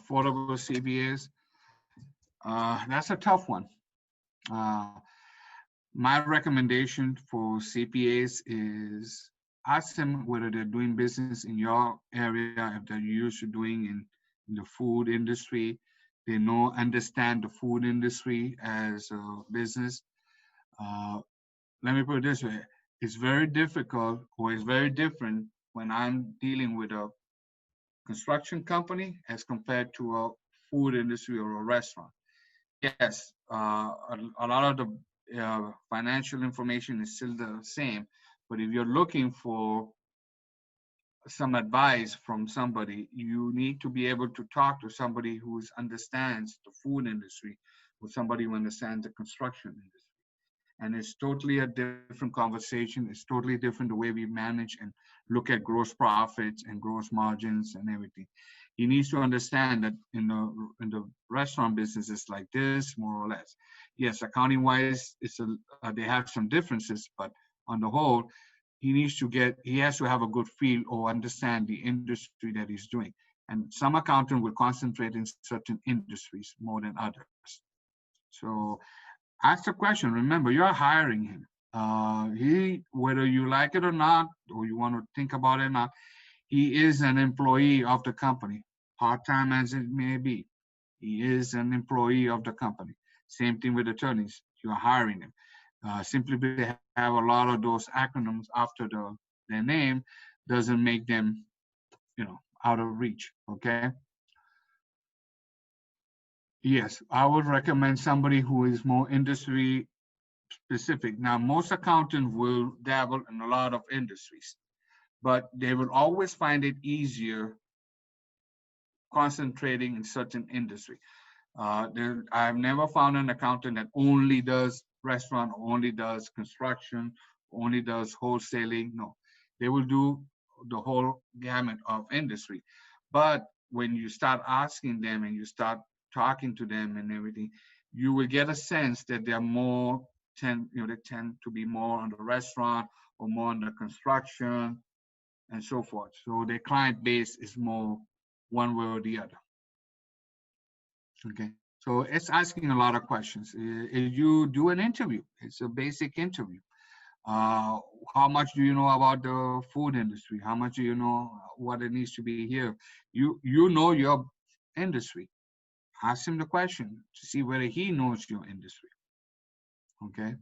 affordable CBAs. That's a tough one. Uh, my recommendation for CPAs is ask them whether they're doing business in your area, if they're used to doing in the food industry. They understand the food industry as a business. Uh, Let me put it this way. It's very difficult, or it's very different when I'm dealing with a construction company as compared to a food industry or a restaurant. Yes, a lot of the financial information is still the same, but if you're looking for some advice from somebody, you need to be able to talk to somebody who understands the food industry or somebody who understands the construction industry. And it's totally a different conversation. It's totally different the way we manage and look at gross profits and gross margins and everything. He needs to understand that in the restaurant business, it's like this, more or less. Yes, accounting wise, they have some differences, but on the whole, he has to have a good feel or understand the industry that he's doing. And some accountant will concentrate in certain industries more than others. So ask the question. Remember, you're hiring him. Whether you like it or not, or you want to think about it or not, he is an employee of the company, part-time as it may be. He is an employee of the company. Same thing with attorneys. You're hiring them. Simply because they have a lot of those acronyms after their name doesn't make them, out of reach. Okay. Yes, I would recommend somebody who is more industry specific. Now, most accountants will dabble in a lot of industries, but they will always find it easier concentrating in certain industry. I've never found an accountant that only does restaurant, only does construction, only does wholesaling. No, they will do the whole gamut of industry. But when you start asking them and you start talking to them and everything, you will get a sense that they're they tend to be more on the restaurant or more on the construction and so forth. So their client base is more one way or the other. Okay. So it's asking a lot of questions. You do an interview. It's a basic interview. Uh, how much do you know about the food industry? How much do you know what it needs to be here? You know your industry. Ask him the question to see whether he knows your industry. Okay.